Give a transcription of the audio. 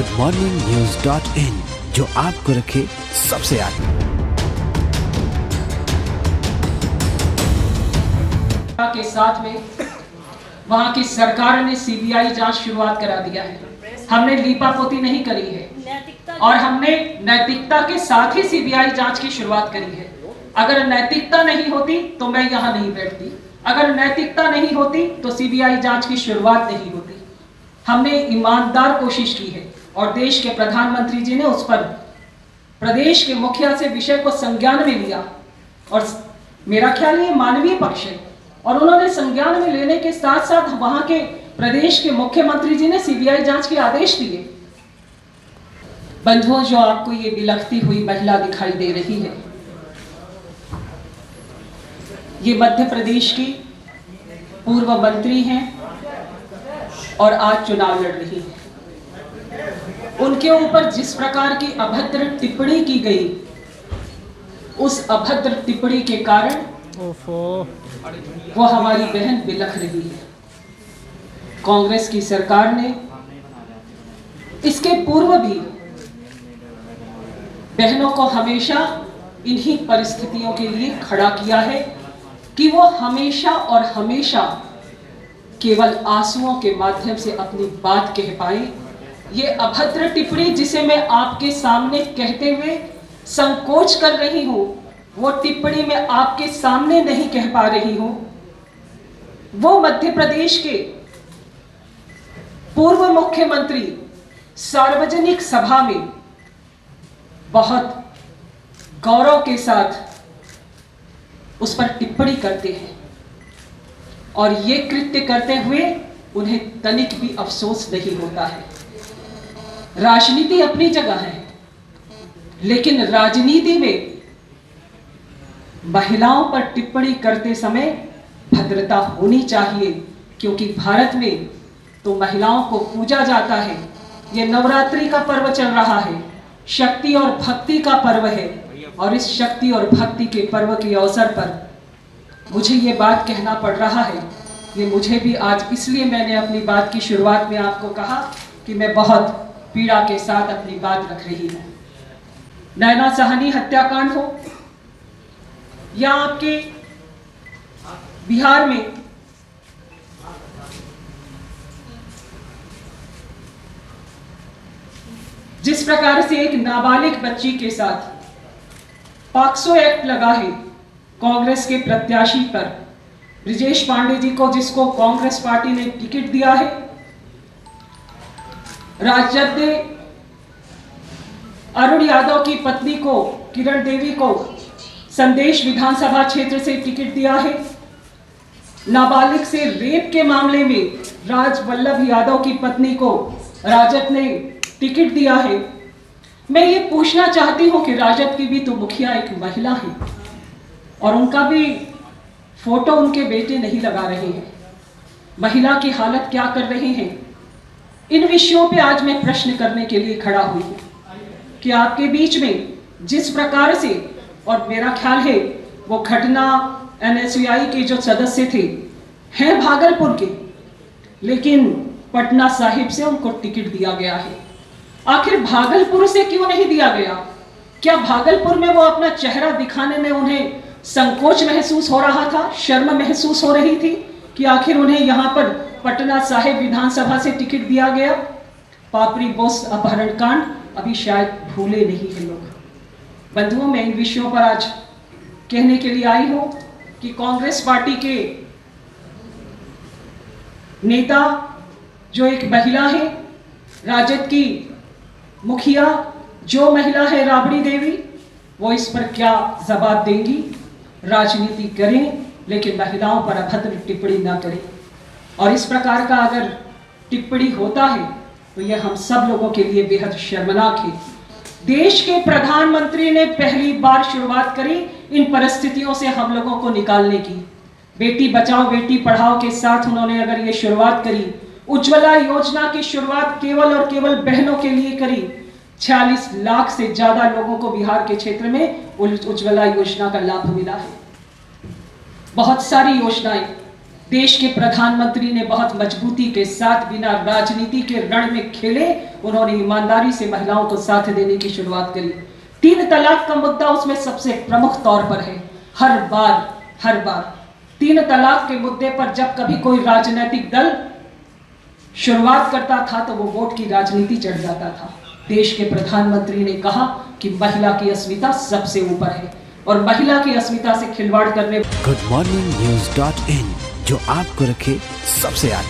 goodmorningnews.in, जो आपको रखे सबसे आगे। के साथ में वहां की सरकार ने सीबीआई जांच शुरुआत करा दिया है। हमने लीपापोती नहीं करी है और हमने नैतिकता के साथ ही सीबीआई जांच की शुरुआत करी है। अगर नैतिकता नहीं होती तो मैं यहाँ नहीं बैठती, अगर नैतिकता नहीं होती तो सीबीआई जांच की शुरुआत नहीं होती। हमने ईमानदार कोशिश की है और देश के प्रधानमंत्री जी ने उस पर प्रदेश के मुखिया से विषय को संज्ञान में लिया और मेरा ख्याल ये मानवीय पक्ष है और उन्होंने संज्ञान में लेने के साथ साथ वहां के प्रदेश के मुख्यमंत्री जी ने सीबीआई जांच के आदेश दिए। बंधुओं, जो आपको ये बिलखती हुई महिला दिखाई दे रही है, ये मध्य प्रदेश की पूर्व मंत्री हैं और आज चुनाव लड़ रही है। उनके ऊपर जिस प्रकार की अभद्र टिप्पणी की गई, उस अभद्र टिप्पणी के कारण वो हमारी बहन बिलख रही है। कांग्रेस की सरकार ने इसके पूर्व भी बहनों को हमेशा इन्हीं परिस्थितियों के लिए खड़ा किया है कि वो हमेशा और हमेशा केवल आंसुओं के माध्यम से अपनी बात कह पाए। ये अभद्र टिप्पणी जिसे मैं आपके सामने कहते हुए संकोच कर रही हूं, वो टिप्पणी मैं आपके सामने नहीं कह पा रही हूं। वो मध्य प्रदेश के पूर्व मुख्यमंत्री सार्वजनिक सभा में बहुत गौरव के साथ उस पर टिप्पणी करते हैं और ये कृत्य करते हुए उन्हें तनिक भी अफसोस नहीं होता है। राजनीति अपनी जगह है, लेकिन राजनीति में महिलाओं पर टिप्पणी करते समय भद्रता होनी चाहिए, क्योंकि भारत में तो महिलाओं को पूजा जाता है। ये नवरात्रि का पर्व चल रहा है, शक्ति और भक्ति का पर्व है और इस शक्ति और भक्ति के पर्व के अवसर पर मुझे ये बात कहना पड़ रहा है। ये मुझे भी आज, इसलिए मैंने अपनी बात की शुरुआत में आपको कहा कि मैं बहुत पीड़ा के साथ अपनी बात रख रही हूँ। नैना साहनी हत्याकांड हो या आपके बिहार में जिस प्रकार से एक नाबालिग बच्ची के साथ पॉक्सो एक्ट लगा है कांग्रेस के प्रत्याशी पर, ब्रिजेश पांडे जी को, जिसको कांग्रेस पार्टी ने टिकट दिया है। राजद ने अरुण यादव की पत्नी को, किरण देवी को, संदेश विधानसभा क्षेत्र से टिकट दिया है। नाबालिग से रेप के मामले में राजवल्लभ यादव की पत्नी को राजद ने टिकट दिया है। मैं ये पूछना चाहती हूं कि राजद की भी तो मुखिया एक महिला है और उनका भी फोटो उनके बेटे नहीं लगा रहे हैं। महिला की हालत क्या कर रहे हैं? इन विषयों पे आज मैं प्रश्न करने के लिए खड़ा हुई हूं कि आपके बीच में जिस प्रकार से, और मेरा ख्याल है वो घटना एनएसयूआई के जो सदस्य थे हैं भागलपुर के, लेकिन पटना साहिब से उनको टिकट दिया गया है। आखिर भागलपुर से क्यों नहीं दिया गया? क्या भागलपुर में वो अपना चेहरा दिखाने में उन्हें संकोच महसूस हो रहा था, शर्म महसूस हो रही थी कि आखिर उन्हें यहाँ पर पटना साहिब विधानसभा से टिकट दिया गया? पापरी बोस अपहरण कांड अभी शायद भूले नहीं है लोग। बंधुओं, मैं इन विषयों पर आज कहने के लिए आई हूं कि कांग्रेस पार्टी के नेता जो एक महिला है, राजद की मुखिया जो महिला है राबड़ी देवी, वो इस पर क्या जवाब देंगी? राजनीति करें लेकिन महिलाओं पर अभद्र टिप्पणी ना करें। और इस प्रकार का अगर टिप्पणी होता है तो यह हम सब लोगों के लिए बेहद शर्मनाक है। देश के प्रधानमंत्री ने पहली बार शुरुआत करी इन परिस्थितियों से हम लोगों को निकालने की। बेटी बचाओ बेटी पढ़ाओ के साथ उन्होंने अगर ये शुरुआत करी, उज्ज्वला योजना की शुरुआत केवल और केवल बहनों के लिए करी। 46 लाख से ज्यादा लोगों को बिहार के क्षेत्र में उज्ज्वला योजना का लाभ मिला है। बहुत सारी योजनाएं देश के प्रधानमंत्री ने बहुत मजबूती के साथ बिना राजनीति के रण में खेले उन्होंने ईमानदारी से महिलाओं को साथ देने की शुरुआत करी। 3 तलाक का मुद्दा उसमें सबसे प्रमुख तौर पर है। हर बार 3 तलाक के मुद्दे पर जब कभी कोई राजनीतिक दल शुरुआत करता था तो वो वोट की राजनीति चढ़ जाता था। देश के प्रधानमंत्री ने कहा कि महिला की अस्मिता सबसे ऊपर है और महिला की अस्मिता से खिलवाड़ करने goodmorningnews.in, जो आपको रखे सबसे आगे।